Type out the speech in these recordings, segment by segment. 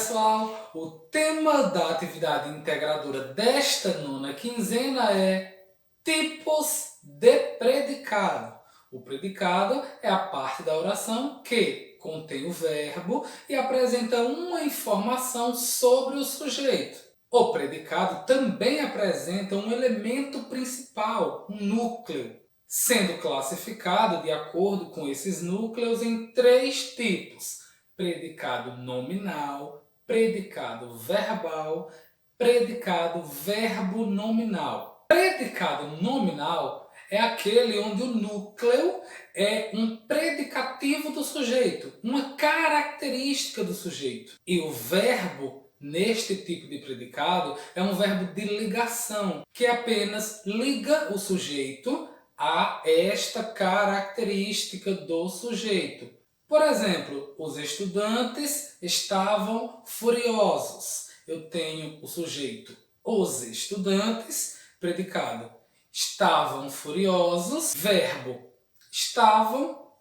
pessoal, o tema da atividade integradora desta nona quinzena é tipos de predicado. O predicado é a parte da oração que contém o verbo e apresenta uma informação sobre o sujeito. O predicado também apresenta um elemento principal, um núcleo, sendo classificado de acordo com esses núcleos em três tipos: predicado nominal, predicado verbal, predicado verbo nominal. Predicado nominal é aquele onde o núcleo é um predicativo do sujeito, uma característica do sujeito. E o verbo, neste tipo de predicado, é um verbo de ligação, que apenas liga o sujeito a esta característica do sujeito. Por exemplo, os estudantes estavam furiosos. Eu tenho o sujeito os estudantes, predicado estavam furiosos, verbo estavam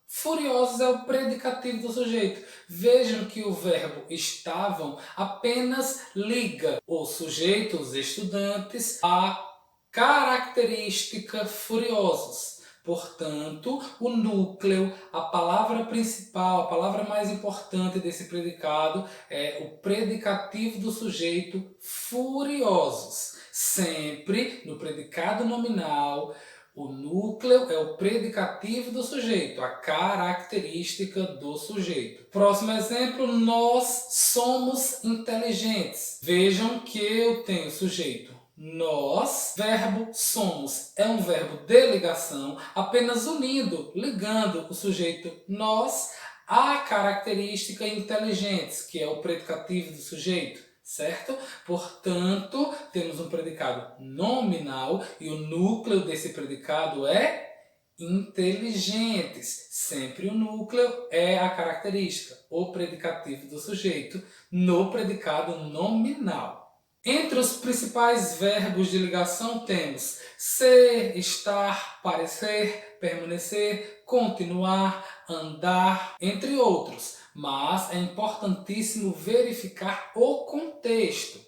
furiosos é o predicativo do sujeito. Vejam que o verbo estavam apenas liga o sujeito, os estudantes, à característica furiosos. Portanto, o núcleo, a palavra principal, a palavra mais importante desse predicado é o predicativo do sujeito furiosos. Sempre no predicado nominal, o núcleo é o predicativo do sujeito, a característica do sujeito. Próximo exemplo, nós somos inteligentes. Vejam que eu tenho sujeito nós, verbo somos é um verbo de ligação, apenas unindo, ligando o sujeito nós à característica inteligentes, que é o predicativo do sujeito, certo? Portanto, temos um predicado nominal e o núcleo desse predicado é inteligentes. Sempre o núcleo é a característica, o predicativo do sujeito no predicado nominal. Entre os principais verbos de ligação temos ser, estar, parecer, permanecer, continuar, andar, entre outros. Mas é importantíssimo verificar o contexto.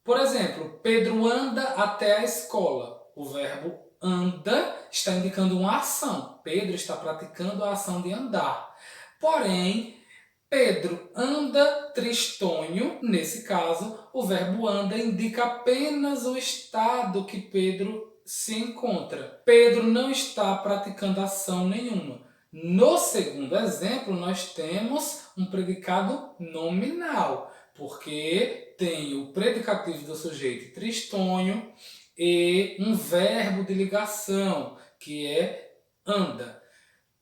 Por exemplo, Pedro anda até a escola. O verbo anda está indicando uma ação. Pedro está praticando a ação de andar. Porém, Pedro anda tristonho. Nesse caso, o verbo anda indica apenas o estado que Pedro se encontra. Pedro não está praticando ação nenhuma. No segundo exemplo, nós temos um predicado nominal, porque tem o predicativo do sujeito tristonho e um verbo de ligação, que é anda.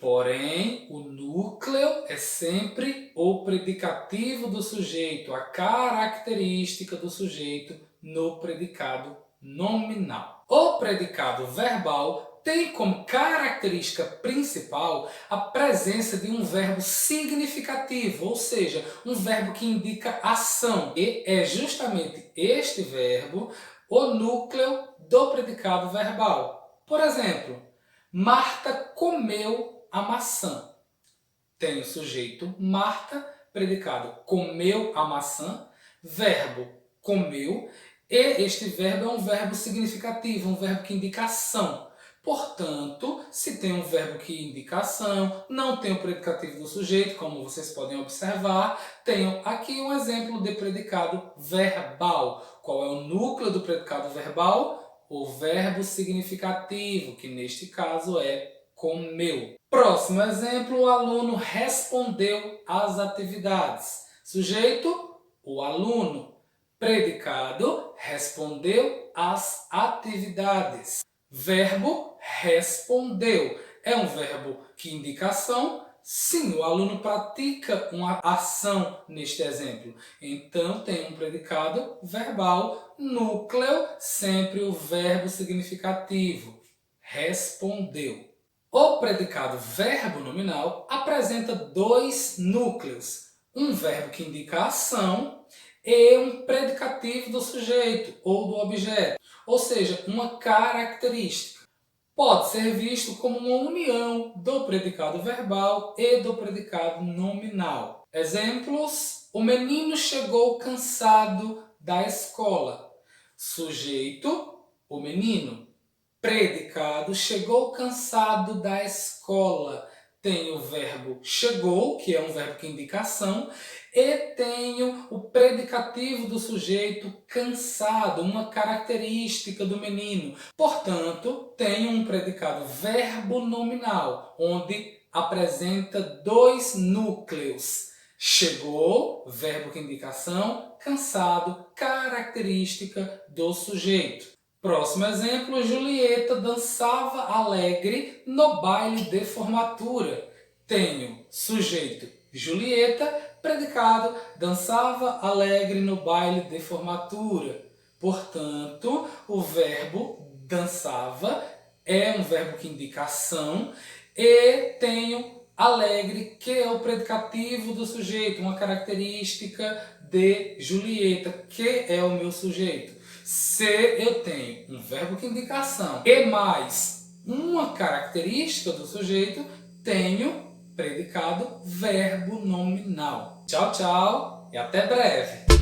Porém, o núcleo é sempre o predicativo do sujeito, a característica do sujeito no predicado nominal. O predicado verbal tem como característica principal a presença de um verbo significativo, ou seja, um verbo que indica ação. E é justamente este verbo o núcleo do predicado verbal. Por exemplo, Marta comeu a maçã. Tem o sujeito Marta, predicado comeu a maçã, verbo comeu, e este verbo é um verbo significativo, um verbo que indica ação. Portanto, se tem um verbo que indica ação, não tem o predicativo do sujeito, como vocês podem observar, tenho aqui um exemplo de predicado verbal. Qual é o núcleo do predicado verbal? O verbo significativo, que neste caso é comeu. Próximo exemplo, o aluno respondeu às atividades. Sujeito, o aluno. Predicado, respondeu às atividades. Verbo, respondeu. É um verbo que indica ação. Sim, o aluno pratica uma ação neste exemplo. Então, tem um predicado verbal, núcleo, sempre o verbo significativo. Respondeu. O predicado verbo nominal apresenta dois núcleos. Um verbo que indica ação e um predicativo do sujeito ou do objeto, ou seja, uma característica. Pode ser visto como uma união do predicado verbal e do predicado nominal. Exemplos: O menino chegou cansado da escola. Sujeito, o menino. Predicado, chegou cansado da escola. Tenho o verbo chegou, que é um verbo que indica ação, e tenho o predicativo do sujeito cansado, uma característica do menino. Portanto, tenho um predicado verbo nominal, onde apresenta dois núcleos. Chegou, verbo que indica ação, cansado, característica do sujeito. Próximo exemplo, Julieta dançava alegre no baile de formatura. Tenho sujeito Julieta, predicado dançava alegre no baile de formatura. Portanto, o verbo dançava é um verbo que indica ação e tenho alegre, que é o predicativo do sujeito, uma característica de Julieta, que é o meu sujeito. Se eu tenho um verbo que indica ação e mais uma característica do sujeito, tenho predicado verbo nominal. Tchau, tchau e até breve!